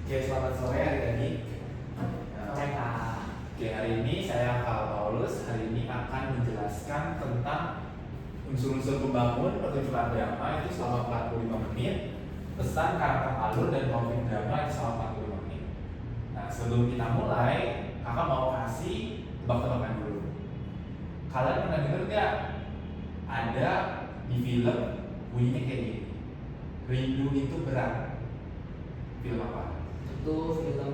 Oke, selamat sore adik-adik. Sore Kak. Oke, hari ini saya Kak Paulus. Hari ini akan menjelaskan tentang unsur-unsur pembangun pertunjukan drama itu selama 45 menit, pesan, karakter alur, dan konflik drama itu selama 45 menit. Nah, sebelum kita mulai, kakak mau kasih tebak-tebakan dulu. Kalian pernah dengar nggak ada di film bunyinya kayak gini? Rindu itu berat. Film apa? Itu film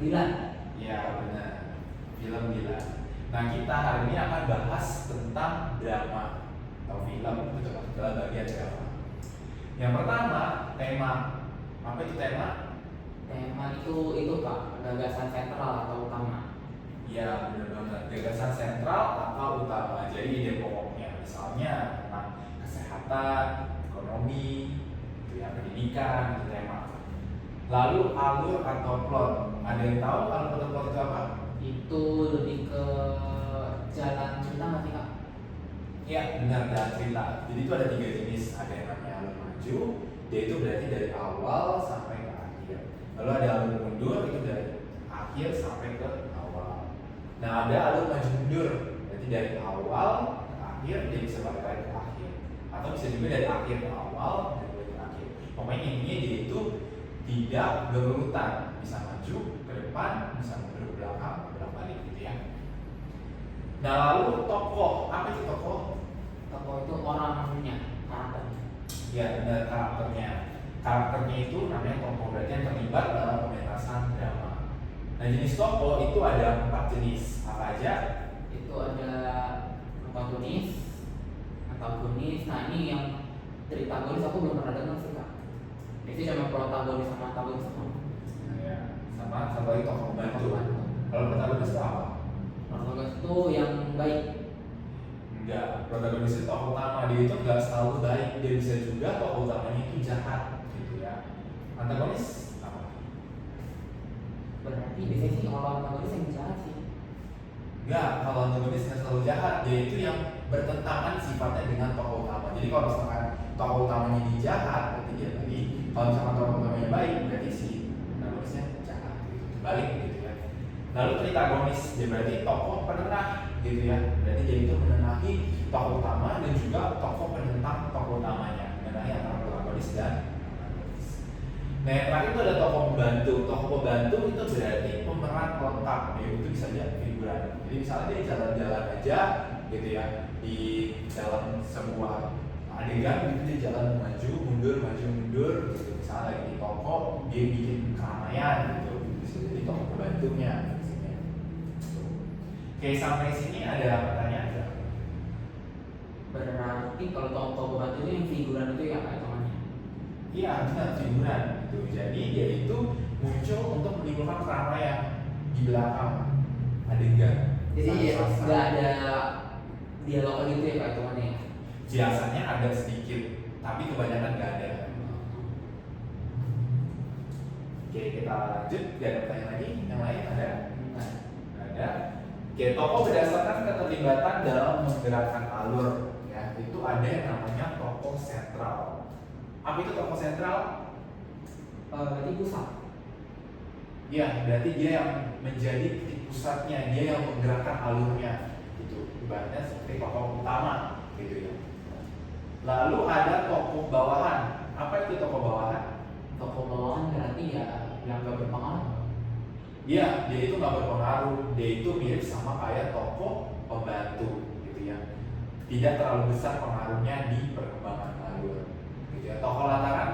Dilan. Ya benar, film Dilan. Nah kita hari ini akan bahas tentang drama atau film itu adalah bagian drama. Yang pertama tema, apa itu tema? Tema itu Kak, gagasan sentral atau utama. Ya benar banget, gagasan sentral atau utama. Jadi ide pokoknya, misalnya tentang kesehatan, ekonomi, itu ya, pendidikan, itu tema. Lalu alur atau plot, ada yang tahu alur atau plot itu apa? Itu lebih ke jalan cerita nggak sih Kak? Ya benar, dan cerita. Jadi itu ada 3 jenis. Ada yang namanya alur maju, dia itu berarti dari awal sampai ke akhir. Lalu ada alur mundur, itu dari akhir sampai ke awal. Nah ada alur maju mundur, berarti dari awal ke akhir, dia bisa balik lagi ke akhir. Atau bisa juga dari akhir ke awal, dan balik ke akhir. Pokoknya intinya dia itu tidak berurutan, bisa maju ke depan, bisa mundur ke belakang, bolak-balik gitu ya. Nah lalu tokoh, apa itu tokoh? Tokoh itu orangnya, karakternya. Ya benar, karakternya. Karakternya itu namanya tokoh, berarti yang terlibat dalam pementasan drama. Nah jenis tokoh itu ada 4 jenis, apa aja? Itu ada protagonis. Nah ini yang tritagonis aku belum pernah dengar sih Kak. Itu cuma protagonis sama antagonis sama. Ya, sama satu lagi tokoh pembantu. Kalau protagonis itu apa? Protagonis itu yang baik. Enggak, protagonis itu tokoh utama, dia itu enggak selalu baik, dia bisa juga tokoh utamanya itu jahat gitu ya. Antagonis apa? Berarti biasanya sih kalau antagonis yang jahat sih. Enggak, kalau antagonis nggak selalu jahat, dia itu yang bertentangan sifatnya dengan tokoh utama. Jadi kalau misalkan tokoh utamanya dia jahat, berarti dia baik. Kalau misalkan tokoh utamanya baik, berarti si antagonisnya jahat gitu. Balik gitu ya. Lalu tritagonis, dia berarti tokoh penengah gitu ya. Berarti dia itu menengahi tokoh utama dan juga tokoh penentang tokoh utamanya, menengahi antara protagonis dan antagonis. Nah yang terakhir itu ada tokoh pembantu. Tokoh pembantu itu berarti pemeran pelengkap, ya itu bisa aja figuran. Jadi misalnya dia jalan-jalan aja gitu ya di dalam sebuah adegan, gitu dia jalan maju mundur gitu. Misalnya lagi di toko dia bikin keramaian gitu, bisa jadi tokoh pembantunya misalnya. Oke, sampai sini ada pertanyaan nggak? Berarti kalau tokoh pembantu itu yang figuran itu ya kayak temannya. Iya, benar figuran gitu. Jadi dia itu muncul untuk menimbulkan keramaian di belakang adegan. Jadi Saat-saat. nggak ada dialog gitu ya kayak temannya. Biasanya ada sedikit, tapi kebanyakan nggak ada. Oke, kita lanjut. Gak ada pertanyaan lagi? Yang lain ada? Nah, Ada. Oke, tokoh berdasarkan keterlibatan dalam menggerakkan alur. Ya, itu ada yang namanya tokoh sentral. Apa itu tokoh sentral? berarti pusat. Ya, berarti dia yang menjadi titik pusatnya, dia yang menggerakkan alurnya, gitu. Ibaratnya seperti tokoh utama, gitu ya. Lalu ada tokoh bawahan. Apa itu tokoh bawahan? Tokoh bawahan berarti ya yang gak berpengaruh. Iya, dia itu nggak berpengaruh. Dia itu mirip sama kayak tokoh pembantu, gitu ya. Tidak terlalu besar pengaruhnya di perkembangan alur, gitu ya. Tokoh lantaran?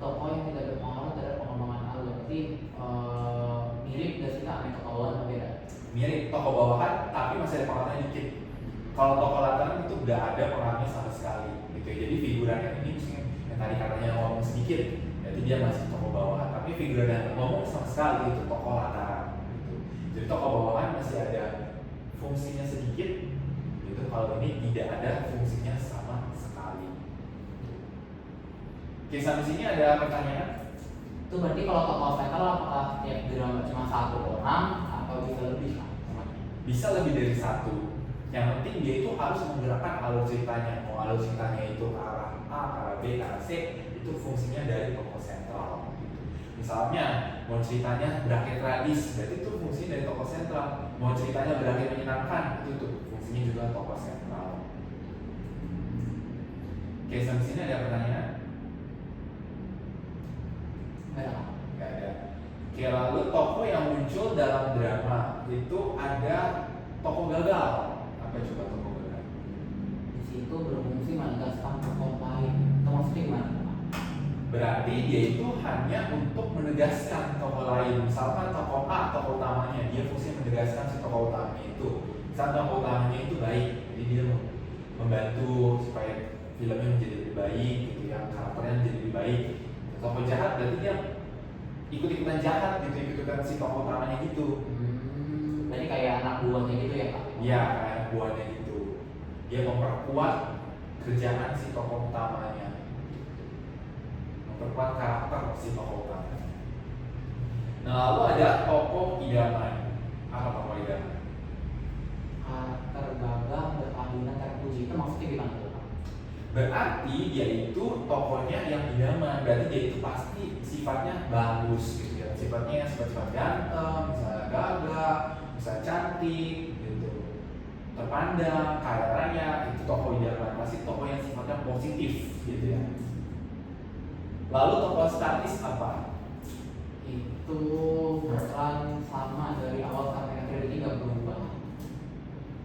Tokoh yang tidak berpengaruh terhadap pengembangan alur. Berarti mirip gak sih Kak? Tokoh bawahan atau beda? Mirip tokoh bawahan, tapi masih ada pengaruhnya dikit. Kalau tokoh lantaran itu nggak ada pengaruhnya sama sekali, gitu ya. Jadi figuran yang ini misalnya yang tadi katanya ngomong sedikit, berarti dia masih tokoh bawahan. Tapi figuran yang ngomong sama sekali itu tokoh lantaran, gitu. Jadi tokoh bawahan masih ada fungsinya sedikit, gitu. Kalau ini tidak ada fungsinya sama sekali. Oke, sampai sini ada pertanyaan? Itu berarti kalau tokoh sentral apakah tiap drama cuma satu orang atau bisa lebih Kak? Bisa lebih dari satu. Yang penting dia itu harus menggerakkan alur ceritanya. Mau alur ceritanya itu ke arah A, ke arah B, ke arah C, itu fungsinya dari tokoh sentral. Gitu. Misalnya mau ceritanya berakhir tragis, berarti itu fungsinya dari tokoh sentral. Mau ceritanya berakhir menyenangkan, itu tuh fungsinya juga tokoh sentral. Oke, sampai sini ada pertanyaan? Nggak ada. Oke, lalu tokoh yang muncul dalam drama itu ada tokoh gagal. Apa coba tokoh gagal? Di situ berfungsi menegaskan tokoh lain. Itu maksudnya gimana? Berarti dia itu hanya untuk menegaskan tokoh lain. Misalkan tokoh A, tokoh utamanya, dia fungsi menegaskan si tokoh utamanya itu. Misalkan tokoh utamanya itu baik, jadi dia membantu supaya filmnya menjadi lebih baik, gitu ya, karakternya menjadi lebih baik. Tokoh jahat berarti dia ikut-ikutan jahat, gitu, ikut-ikutan si tokoh utamanya gitu. Berarti kayak anak buahnya gitu ya Pak? Iya, kayak buahnya gitu. Dia memperkuat kerjaan si tokoh utamanya, memperkuat karakter si tokoh utamanya. Nah, lalu ada tokoh idaman. Apa tokoh idaman? Tergagah, berkeadilan, terpuji. Itu maksudnya gimana tuh Pak? Berarti dia itu tokohnya yang idaman. Berarti dia itu pasti sifatnya bagus, gitu ya. Sifatnya sifat-sifat ganteng, misalnya gagah, misalnya cantik, gitu, terpandang, kaya raya. Itu tokoh idaman. Pasti tokoh yang sifatnya positif, gitu ya. Lalu tokoh statis apa? Itu peran sama dari awal sampai akhir ini nggak berubah.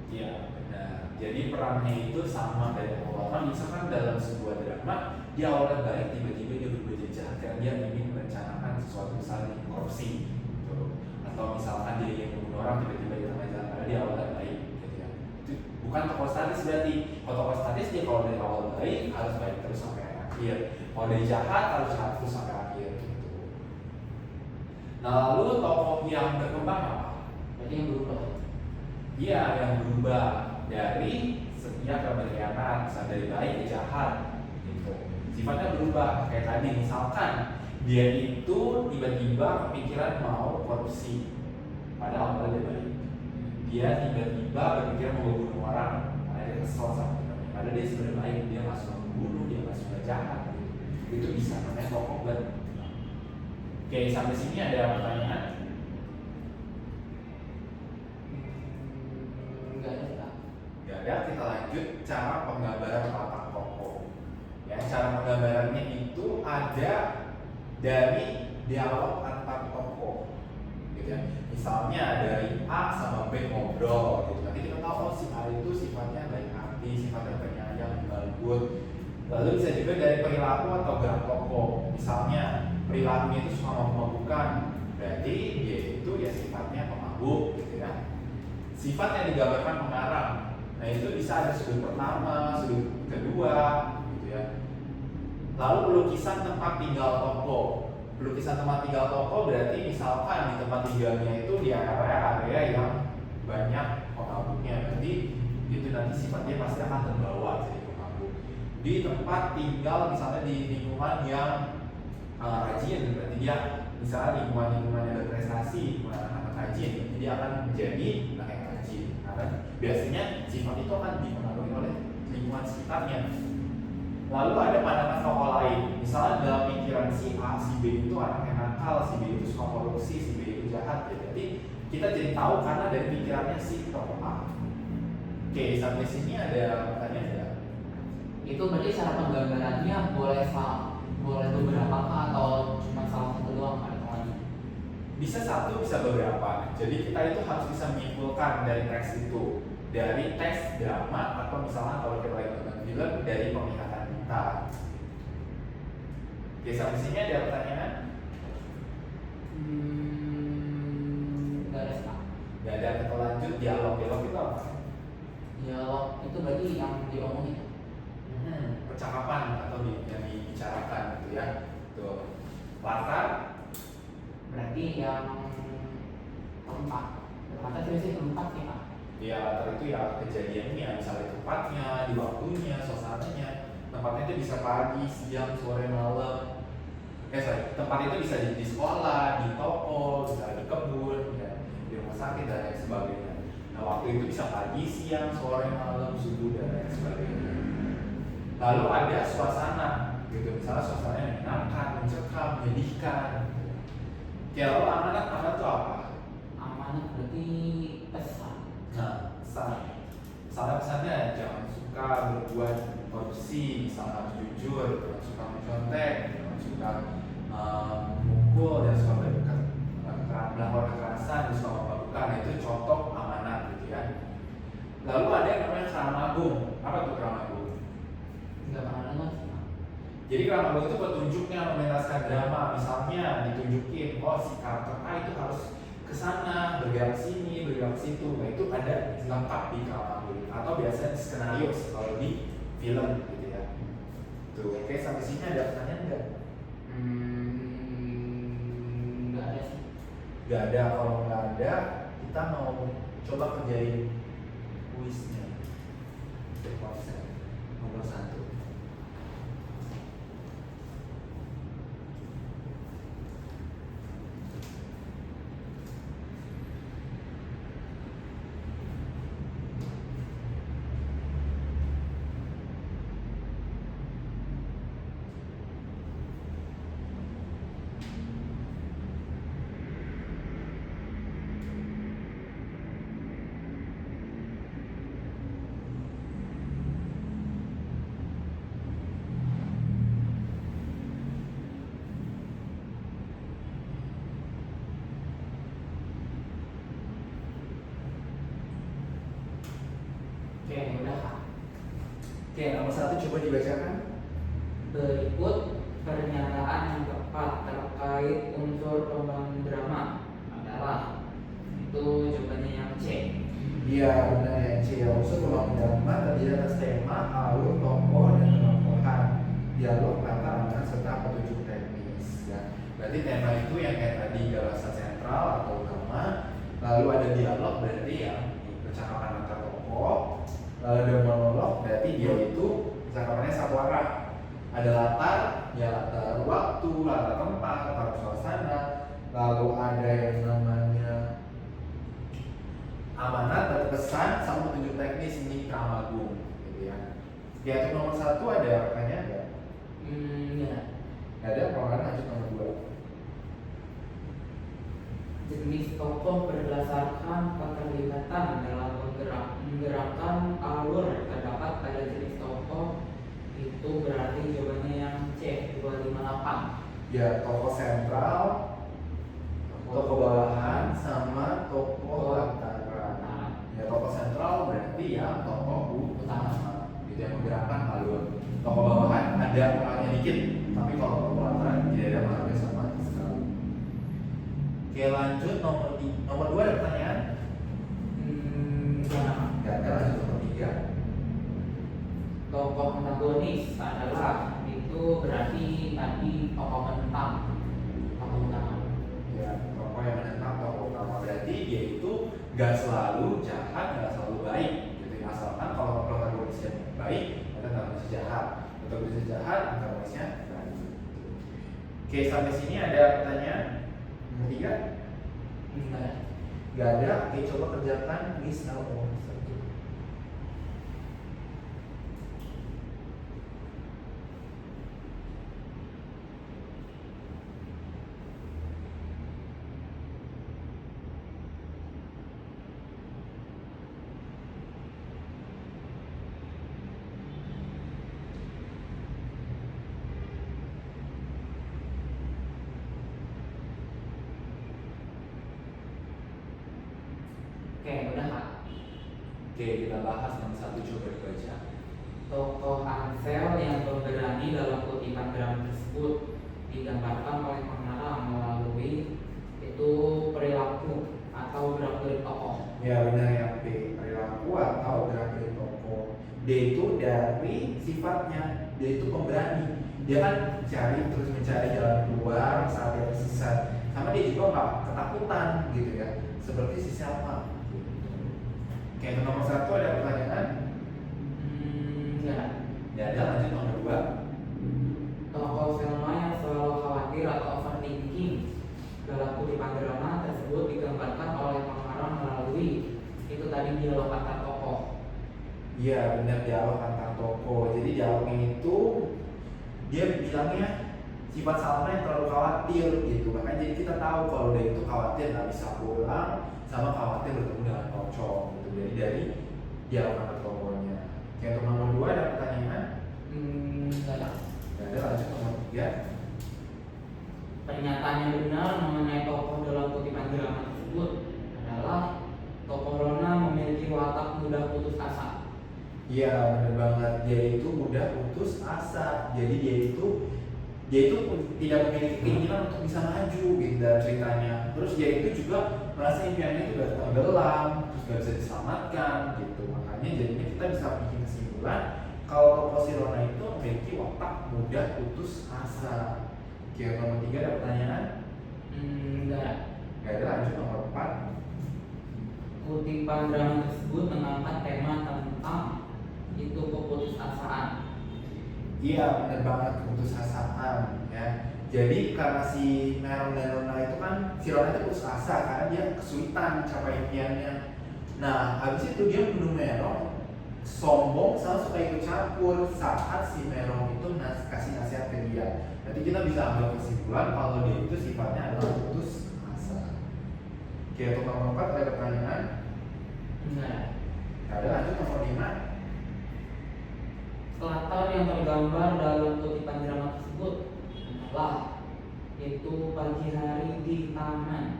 Iya, benar. Jadi perannya itu sama dari awal. Kan misalkan dalam sebuah drama, dia awalnya baik, tiba-tiba dia berubah jadi jahat karena dia ingin merencanakan sesuatu, misalnya korupsi, gitu. Atau misalkan dia ingin membunuh orang, tiba-tiba di tengah jalan karena dia awalnya baik, gitu ya. Itu bukan tokoh statis berarti. Kalau tokoh statis dia kalau dari awal baik harus baik terus sampai akhir. Kalau dari jahat harus jahat terus sampai akhir, gitu. Nah, lalu tokoh yang berkembang apa? Berarti yang berubah. Iya, yang berubah dari setia ke berkhianat, misalnya dari baik ke jahat, gitu. Sifatnya berubah, kayak tadi misalkan dia itu tiba-tiba kepikiran mau korupsi, padahal awalnya dia baik. Dia tiba-tiba berpikiran mau bunuh orang, karena dia kesel sama temannya. Padahal dia sebenarnya baik, dia nggak suka membunuh, dia nggak suka jahat. Gitu. Itu bisa namanya tokoh berkembang. Oke, sampai sini ada pertanyaan? Nggak ada Pak. Gak ada, kita lanjut cara penggambaran watak tokoh. Ya, cara penggambarannya itu ada dari dialog antar tokoh, gitu ya. Misalnya dari A sama B ngobrol, gitu. Nanti kita tahu oh, si A itu sifatnya baik hati, sifatnya penyayang, lembut. Lalu bisa juga dari perilaku atau gerak tokoh. Misalnya perilakunya itu suka mabuk-mabukan, berarti dia itu ya sifatnya pemabuk, gitu ya. Sifat yang digambarkan mengarang. Nah, itu bisa ada sudut pertama, sudut kedua, gitu ya. Lalu pelukisan tempat tinggal tokoh. Pelukisan tempat tinggal tokoh berarti misalkan di tempat tinggalnya itu di area-area yang banyak pemabuknya. Berarti itu nanti sifatnya pasti akan terbawa jadi pemabuk. Di tempat tinggal misalnya di lingkungan yang rajin, berarti dia misalnya lingkungan yang berprestasi, lingkungan anak-anak rajin, jadi dia akan menjadi anak yang rajin. Karena biasanya sifat itu akan dipengaruhi oleh lingkungan sekitarnya. Lalu ada pandangan tokoh lain, misalnya dalam pikiran si A, si B itu anak yang nakal, si B itu suka korupsi, si B itu jahat, ya. Jadi kita jadi tahu karena dari pikirannya si tokoh A. Oke, sampai sini ada pertanyaan nggak? Itu berarti cara penggambarannya boleh beberapa atau cuma salah satu doang ada lagi? Bisa satu, bisa beberapa. Jadi kita itu harus bisa menyimpulkan dari teks itu, dari teks drama atau misalnya kalau kita lagi nonton film dari penglihatan kita. Oke, sampai sini ada pertanyaan? Nggak ada Pak. Gak ada, kita lanjut dialog itu apa? Dialog itu berarti yang diomongin. Percakapan atau yang dibicarakan gitu ya. Tuh. Latar Berarti yang tempat. Tempatnya biasanya tempat sih Pak. ya, latar itu ya kejadiannya, misalnya tempatnya, di waktunya, suasananya. Tempatnya itu bisa pagi, siang, sore, malam. Tempat itu bisa di sekolah, di toko, bisa di kebun, ya, di rumah sakit dan lain sebagainya. Nah, waktu itu bisa pagi, siang, sore, malam, subuh, dan lain sebagainya. Lalu ada suasana, gitu. Misalnya suasana yang menyenangkan, mencekam, menyedihkan. Ya, lalu amanat itu apa? Amanat berarti pesan. Nah, pesannya jangan suka berbuat korupsi, misalnya harus jujur, jangan suka mencontek, jangan suka memukul, jangan suka melakukan kekerasan, jangan suka memabukkan. Itu contoh amanat gitu ya. Lalu ada yang namanya Kramagung. Apa tuh Kramagung? Nggak pernah dengar sih. Jadi Kramagung itu petunjuknya mementaskan drama. Misalnya ditunjukin, oh si karakter A itu harus kesana, bergerak sini, bergerak situ. Nah itu ada lengkap di Kramagung. Atau biasanya di skenario kalau di film gitu ya. Tuh, oke, sampai sini ada pertanyaan nggak? Nggak ada sih. Nggak ada. Kalau nggak ada, kita mau coba kerjain kuisnya. Konsep nomor 1. Oke, udah. Oke, nomor 1 coba dibacakan. Berikut pernyataan yang tepat terkait unsur pembangun drama adalah itu jawabannya yang C. Iya, benar ya. C. Unsur pembangun drama terdiri atas tema, alur, tokoh, dan penokohan, dialog, latar belakang serta petunjuk teknis. Ya. Berarti tema itu yang kayak tadi gagasan sentral atau utama. Lalu ada dialog berarti yang percakapan antar tokoh. Lalu ada monolog berarti dia itu percakapannya satu arah. Ada latar, ya latar waktu, latar tempat, latar suasana. Lalu ada yang namanya amanat dan pesan sama petunjuk teknis, ini Kramagung gitu ya. Di atur nomor 1 ada pertanyaan nggak? Ya. Nggak ada, kalau nggak lanjut nomor 2. Jenis tokoh berdasarkan keterlibatan dalam menggerakkan alur terdapat pada jenis tokoh itu berarti jawabannya yang C 258. Ya, tokoh sentral, tokoh bawahan, sama tokoh antara. Ya, tokoh sentral berarti ya tokoh utama, itu yang menggerakkan alur. Tokoh bawahan ada pengaruhnya dikit, tapi kalau tokoh antara tidak ada pengaruhnya sama sekali. Oke, lanjut nomor 2 ada pertanyaan? Nggak ada, lanjut nomor 3. Tokoh antagonis adalah itu berarti tadi tokoh menentang, tokoh utama. Ya, tokoh yang menentang tokoh utama berarti dia itu nggak selalu jahat, nggak selalu baik gitu ya. Asalkan kalau protagonisnya baik, antagonisnya jahat. Protagonisnya jahat, antagonisnya baik. Oke, sampai sini ada pertanyaan? Nomor 3? Enggak ada. Nggak ada. Oke, coba kerjakan list nomor 1. Oke, udah Kak. Oke, kita bahas nomor 1, coba dibaca. Tokoh Ansel yang pemberani dalam kutipan drama tersebut digambarkan oleh pengarang melalui itu perilaku atau gerak-gerik tokoh. Ya, benar ya, B. Perilaku atau gerak-gerik tokoh. D itu dari sifatnya, D itu pemberani. Dia kan mencari jalan keluar saat dia tersesat. Sama dia juga nggak ketakutan gitu ya, seperti si Selma. Oke, untuk nomor 1 ada pertanyaan? Enggak. Ya ada, lanjut nomor 2. Tokoh Selma yang selalu khawatir atau overthinking dalam kutipan drama tersebut digambarkan oleh pengarang melalui itu tadi Iya benar, dialog antar tokoh. Jadi dialognya itu dia bilangnya sifat Salma yang terlalu khawatir gitu. Makanya jadi kita tahu kalau dia itu khawatir nggak bisa pulang sama khawatir bertemu dengan pocong gitu. Jadi dari dialog antar tokohnya. Yang untuk nomor 2 ada pertanyaan? Enggak ada. Nggak ada, lanjut nomor 3. Pernyataan yang benar mengenai tokoh dalam kutipan drama tersebut adalah tokoh Rona memiliki watak mudah putus asa. Iya benar banget, dia itu mudah putus asa. Jadi dia itu tidak memiliki keinginan untuk bisa maju gitu dalam ceritanya. Terus dia itu juga merasa impiannya itu udah tenggelam, terus gak bisa diselamatkan gitu. Makanya jadinya kita bisa bikin kesimpulan kalau tokoh si Rona itu memiliki watak mudah putus asa. Oke, nomor 3 ada pertanyaan? Enggak ada. Gak ada, lanjut nomor 4. Kutipan drama tersebut mengangkat tema tentang itu keputusasaan. Iya benar banget, keputusasaan ya. Jadi karena si Merong dan Rona itu kan, si Rona itu putus asa karena dia kesulitan mencapai impiannya. Nah habis itu dia menuduh Merong sombong sama suka ikut campur saat si Merong itu kasih nasihat ke dia. Nanti kita bisa ambil kesimpulan kalau dia itu sifatnya adalah putus asa. Oke, untuk nomor 4 ada pertanyaan? Enggak ada. Ada, lanjut nomor 5. Latar yang tergambar dalam kutipan drama tersebut adalah itu pagi hari di taman.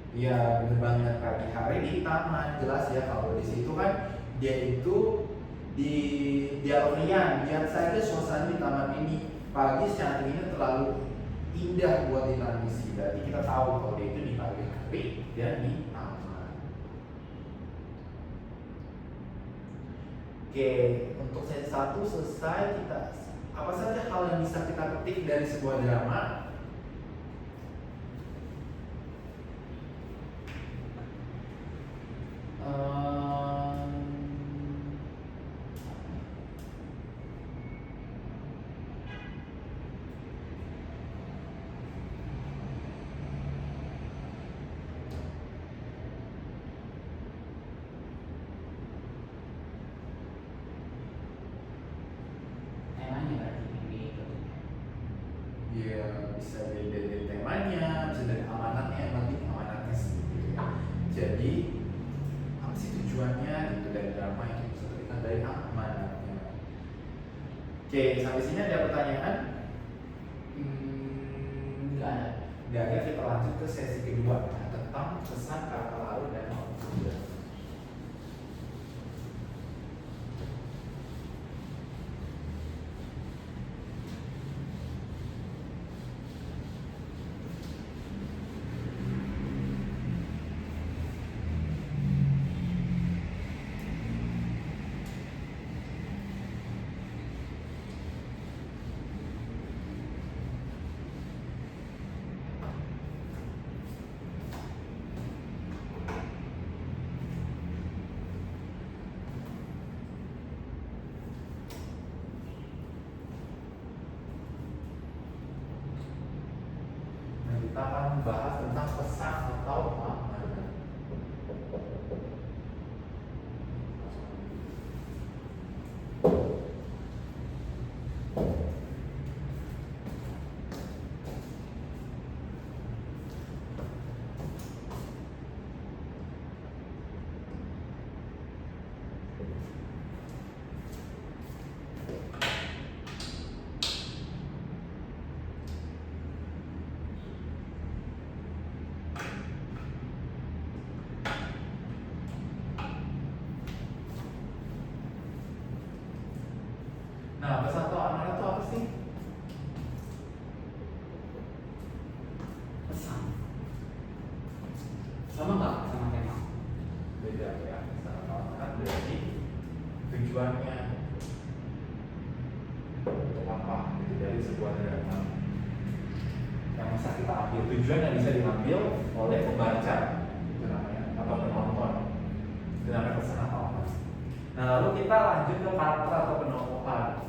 Iya bener banget, pagi hari di taman. Jelas ya kalau di situ kan dia itu di dialognya, lihat saja suasana di taman ini. Pagi secantik ini terlalu indah buat ditangisi. Berarti kita tahu kalau dia itu di pagi hari dan di taman. Oke, untuk sesi 1 selesai. Kita apa saja hal yang bisa kita petik dari sebuah drama? Temanya berarti gitu. Ya bisa dari temanya, bisa dari amanatnya, yang penting amanatnya sih gitu ya. Jadi apa sih tujuannya gitu dari drama itu bisa terlihat dari amanatnya. Oke, sampai sini ada pertanyaan? Enggak ada. Nggak ada, kita lanjut ke sesi kedua ya, tentang pesan kata lalu dan tujuan. Nah, kita akan membahas tentang pesan atau makna. Nah, pesan atau amanat itu apa sih? Pesan. Sama nggak sama tema? Beda ya. Pesan atau amanat berarti tujuannya untuk apa gitu dari sebuah drama yang bisa kita ambil, tujuan yang bisa diambil oleh pembaca itu namanya, atau penonton, itu namanya pesan atau amanat. Nah lalu kita lanjut ke karakter atau penokohan.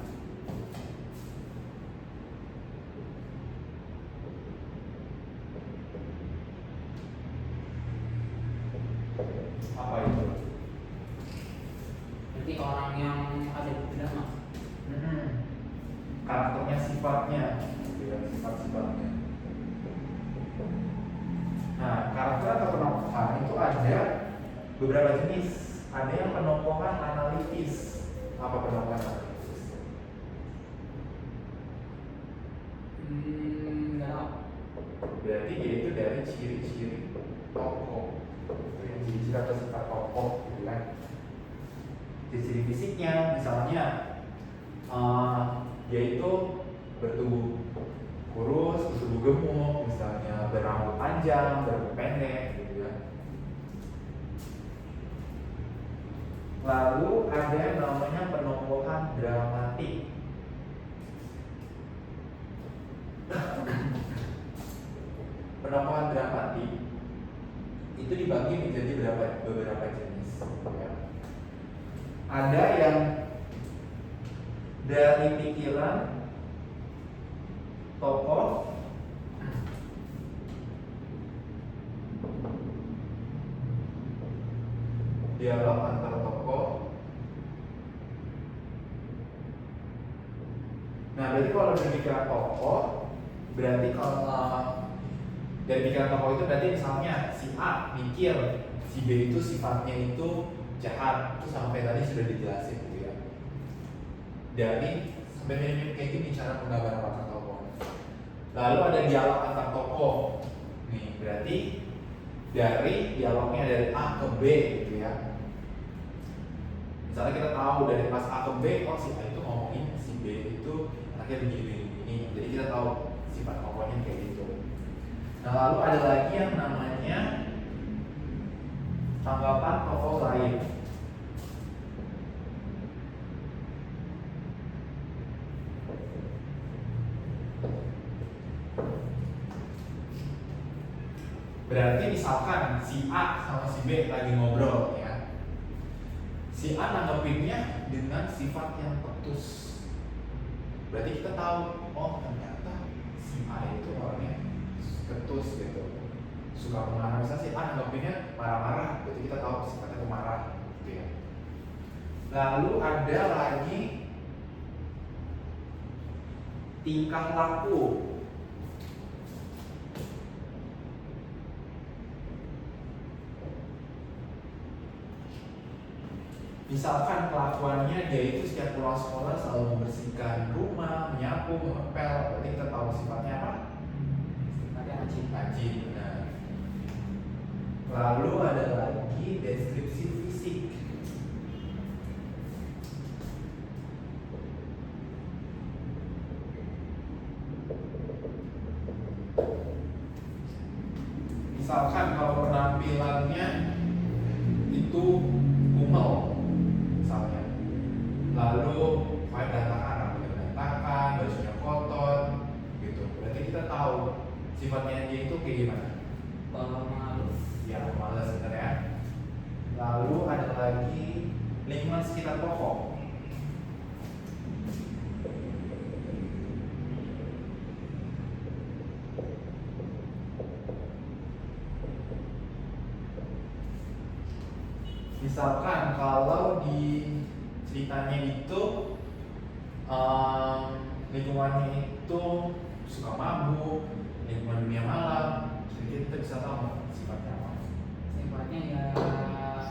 Apa itu? Jadi orang yang karakternya, sifatnya, gitu ya, sifat-sifatnya. Nah, karakter atau penokohan itu ada beberapa jenis. Ada yang penokohan analitis. Apa penokohan analitis? Nggak tahu. Berarti yaitu dari ciri-ciri tokoh, gitu ya, ciri-ciri atau sifat tokoh, gitu kan. Ciri-ciri fisiknya, misalnya, yaitu bertubuh kurus, bertubuh gemuk, misalnya berambut panjang, berambut pendek, gitu ya. Lalu ada yang namanya penokohan dramatik. Penokohan dramatik itu dibagi menjadi beberapa jenis. Ya. Ada yang dari pikiran tokoh dialog antar tokoh. Nah, berarti kalau dari pikiran tokoh, berarti kalau dari pikiran tokoh itu berarti misalnya si A mikir si B itu sifatnya itu jahat, itu sampai tadi sudah dijelasin gitu ya. Dari sebenarnya kayak gini cara penggambaran watak tokoh. Lalu ada dialog antar tokoh. Nih, berarti dari dialognya dari A ke B gitu ya. Misalnya kita tahu dari pas A ke B, oh si A itu ngomongin si B itu anaknya begini. Jadi kita tahu sifat tokohnya kayak gitu. Nah, lalu ada lagi yang namanya tanggapan tokoh lain. Berarti misalkan si A sama si B lagi ngobrol ya. Si A nanggepinnya dengan sifat yang ketus. Berarti kita tahu, oh ternyata si A itu orangnya ketus gitu. Suka marah, misalnya si A nanggepinnya marah-marah, berarti kita tahu sifatnya itu marah gitu ya. Lalu ada lagi tingkah laku. Misalkan kelakuannya dia itu setiap pulang sekolah selalu membersihkan rumah, menyapu, mengepel, berarti kita tahu sifatnya apa? Sifatnya rajin. Rajin, benar. Lalu ada lagi deskripsi fisik. Misalkan kalau penampilannya itu kumel, misalnya, lalu kayak berantakan, rambutnya berantakan, bajunya kotor, gitu. Berarti kita tahu sifatnya dia itu kayak gimana? Pemalu. Ya, malas bener ya. Lalu ada lagi lingkungan sekitar tokoh. Misalkan kalau di ceritanya itu lingkungannya itu suka mabuk, lingkungan dunia malam, jadi kita bisa tahu sifatnya apa. Sifatnya ya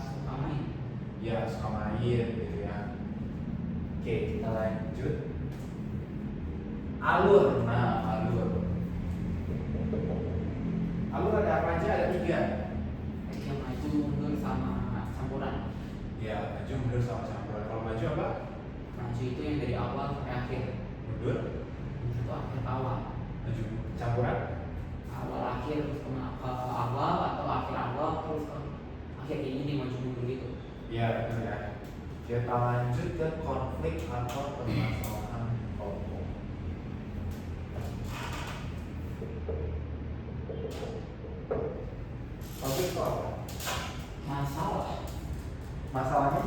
suka main. Ya suka main gitu ya. Oke, kita lanjut. Alur, nah alur. Alur ada apa aja? Ada 3. Yang maju, mundur, sama campuran. Ya, maju, mundur, sama campuran. Kalau maju apa? Maju itu yang dari awal sampai akhir. Mundur, Itu akhir ke awal. maju, campuran. Awal akhir terus ke awal atau akhir awal terus ke akhir ini maju mundur gitu. Ya, benar ya. Kita lanjut ke konflik atau permasalahan tokoh. Konflik itu apa? Masalah. Masalahnya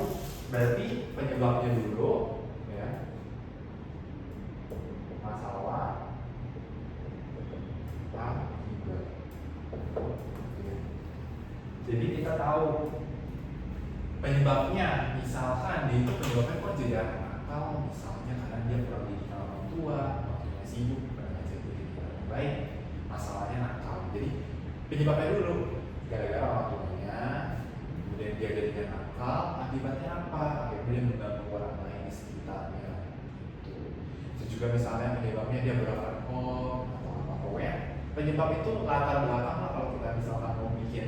berarti penyebabnya dulu, ya. Masalah akibat. Jadi kita tahu penyebabnya, misalkan dia itu penyebabnya kok jadi anak nakal, misalnya karena dia kurang didikan orang tua, Penyebabnya dulu, gara-gara orang tuanya, kemudian dia jadinya nakal, akibatnya apa? Akhirnya dia mengganggu orang lain di sekitarnya. Gitu. Terus juga misalnya penyebabnya dia beralkohol atau apa, pokoknya penyebab itu latar belakang lah kalau kita misalkan mau bikin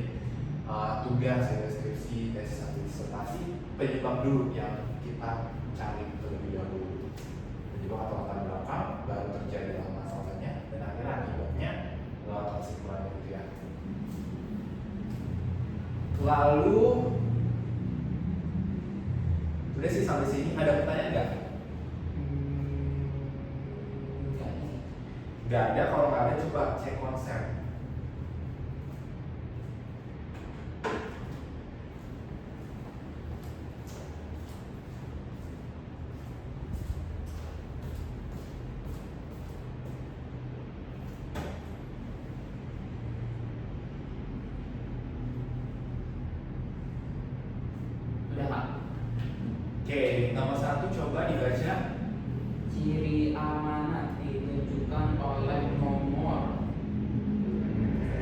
tugas, ya, skripsi, tesis atau disertasi, penyebab dulu yang kita cari terlebih dahulu. Penyebab atau latar belakang baru terjadi masalahnya dan akhirnya akibatnya lewat kesimpulan itu ya. Lalu udah sih sampai sini, ada pertanyaan nggak? Enggak sih. Nggak ada, kalau nggak ada coba cek konsep. Udah Pak. Oke, nomor 1 coba dibaca. Ciri amanat ditunjukkan oleh nomor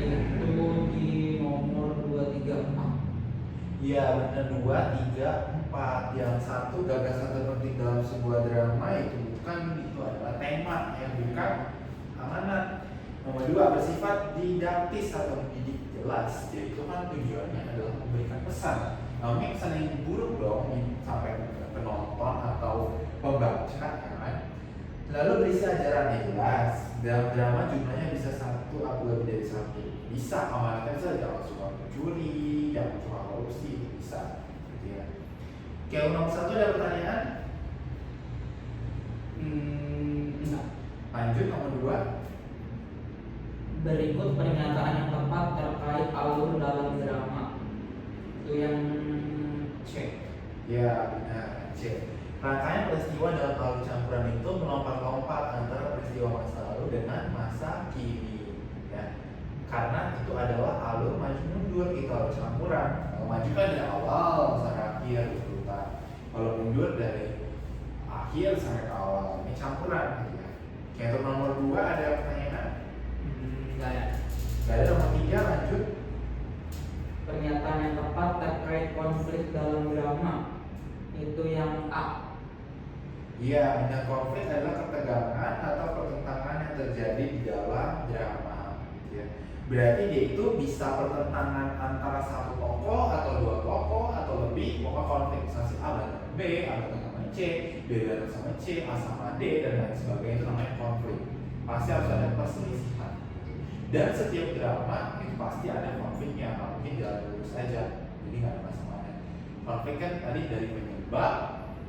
itu di nomor 234. Iya benar, 2, 3, 4. Yang satu, gagasan terpenting dalam sebuah drama itu adalah tema yang bukan amanat. Nomor 2, bersifat didaktis atau mendidik jelas. Jadi itu kan tujuannya adalah memberikan pesan. Namanya pesan yang buruk dong sampai ke penonton atau pembaca kan. Lalu berisi ajaran yang jelas. Dalam drama jumlahnya bisa 1 atau lebih dari 1. Bisa amanatnya bisa jangan suka mencuri, jangan suka korupsi, itu bisa. Gitu ya. Oke, nomor 1 ada pertanyaan? Enggak. Lanjut nomor 2. Berikut pernyataan yang tepat terkait alur dalam drama. Itu yang C. Ya benar, C. Rangkaian peristiwa dalam alur campuran itu melompat-lompat antara peristiwa masa lalu dengan masa kini, ya. Karena itu adalah alur maju mundur, itu alur campuran. Kalau maju kan dari awal sampai akhir gitu kan. Kalau mundur dari akhir sampai ke awal. Ini campuran gitu ya. Oke, untuk nomor 2 ada pertanyaan? Enggak ya. Gak ada. Nomor 3 lanjut. Pernyataan yang tepat terkait konflik dalam drama itu yang A. Iya, benar, konflik adalah ketegangan atau pertentangan yang terjadi di dalam drama. Gitu ya. Berarti dia itu bisa pertentangan antara satu tokoh atau 2 tokoh atau lebih. Pokoknya konflik, misalnya si A berantem sama B, A berantem sama C, B berantem sama C, A sama D, dan lain sebagainya, itu namanya konflik. Pasti harus ada perselisihan. Dan setiap drama itu pasti ada konfliknya, nggak mungkin jalan lurus aja. Jadi nggak ada masalahnya. Konflik kan tadi dari penyebab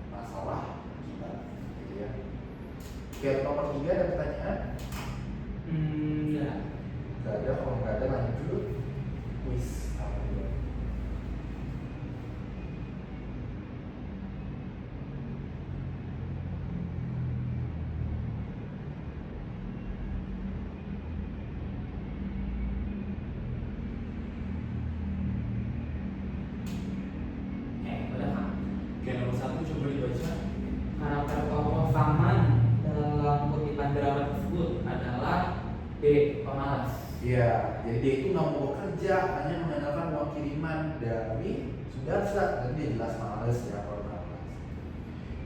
masalah kita, gitu ya. Oke, nomor 3 ada pertanyaan? Enggak. Gak ada, kalau nggak ada lanjut quiz apa dulu. Udah Pak. Oke, nomor 1 coba dibaca. Karakter tokoh Saman dalam kutipan drama tersebut adalah B. Pemalas. Iya, jadi dia itu nggak mau bekerja, hanya mengandalkan uang kiriman dari Sudarsa, dan dia jelas males ya kalau males.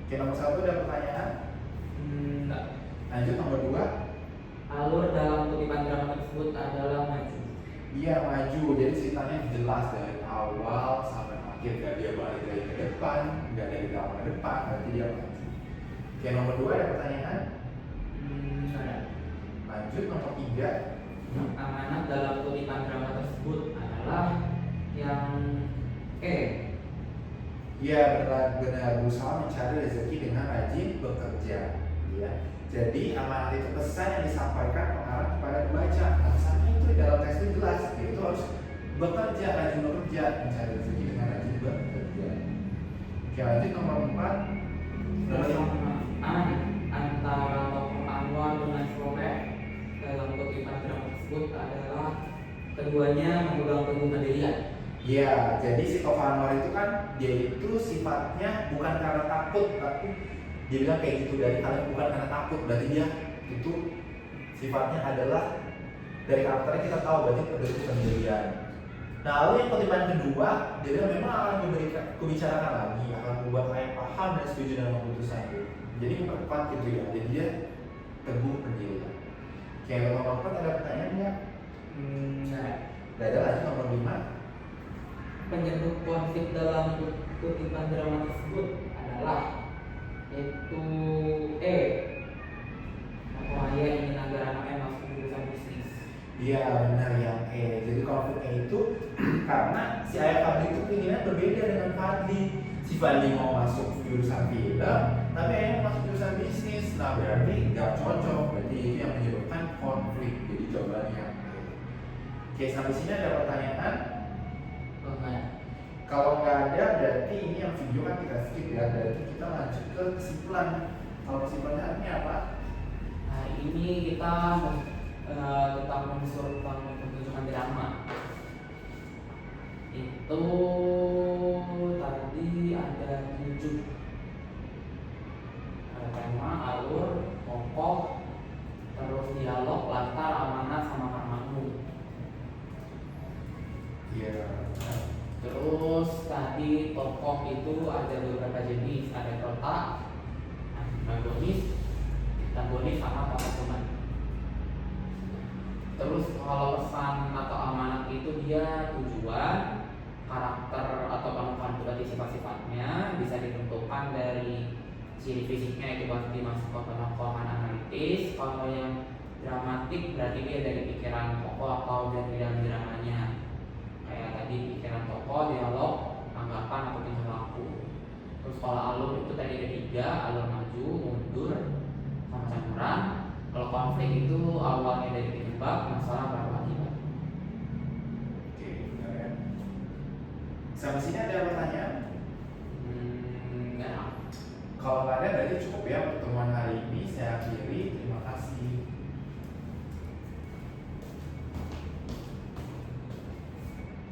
Oke, nomor 1 ada pertanyaan? Enggak. Lanjut nomor 2. Alur dalam kutipan drama tersebut adalah maju. Iya, maju, jadi ceritanya jelas dari awal sampai akhir, gak dia balik dari ke depan, gak dari belakang ke depan, berarti dia maju. Oke, nomor 2 ada pertanyaan? Ada. Lanjut nomor 3. Amanat dalam kutipan drama tersebut adalah yang E. Iya, benar berusaha mencari rezeki dengan rajin bekerja, ya. Jadi amanat itu pesan yang disampaikan pengarang kepada pembaca. Pesannya itu di dalam teks itu jelas, yaitu harus bekerja, rajin bekerja, mencari rezeki dengan rajin bekerja. Oke, lanjut nomor 4. Persamaan antara tokoh Anwar dengan Soleh dalam kutipan drama tersebut adalah keduanya memegang teguh pendirian. Iya, jadi si tokoh Anwar itu kan dia itu sifatnya bukan karena takut, tapi dia bilang kayak gitu dari hal yang bukan karena takut, berarti dia itu sifatnya adalah dari karakternya kita tahu berarti terjadi pendirian. Nah, lalu yang kutipan kedua, dia bilang memang akan kubicarakan lagi, akan membuat kalian paham dan setuju dengan keputusanku. Jadi memperkuat gitu ya, jadi dia teguh pendirian. Oke, nomor 4 ada pertanyaan nggak? Enggak. Gak ada lagi. Nomor 5. Penyebab konflik dalam kutipan drama tersebut adalah yaitu Ayah ingin agar anaknya masuk jurusan bisnis. Iya benar yang jadi konfliknya itu karena si ayah Fadli itu keinginan berbeda dengan Fadli. Si Fadli mau masuk jurusan film, tapi ayahnya masuk jurusan bisnis. Nah berarti nggak cocok, berarti itu yang menyebabkan konflik. Jadi jawabannya yang E. Oke, sampai sini ada pertanyaan? Enggak. Kalau nggak ada berarti ini yang video kan kita skip ya. Berarti kita lanjut ke kesimpulan. Kalau kesimpulannya apa? Nah, ini kita tentang unsur pembentukan drama. Itu tadi ada 7. Ada tema, alur, tokoh, terus dialog, latar, amanat, sama karmaku. Iya. Terus tadi tokoh itu ada beberapa jenis, ada prota, antagonis sama tokoh teman. Terus kalau pesan atau amanat itu dia tujuan, karakter atau penukaran sifat-sifatnya bisa ditentukan dari ciri fisiknya itu pasti masuk ke penokohan analitis. Kalau yang dramatik berarti dia dari pikiran tokoh atau dari dalam dramanya. Kayak tadi pikiran tokoh, dialog, anggapan atau tingkah laku. Terus kalau alur itu tadi ada 3, alur maju, mundur, sama campuran. Kalau konflik itu awalnya dari penyebab, masalah baru akibat. Oke, benar ya. Sampai sini ada pertanyaan? Enggak. Kalau nggak ada berarti cukup ya pertemuan hari ini. Saya akhiri. Terima kasih.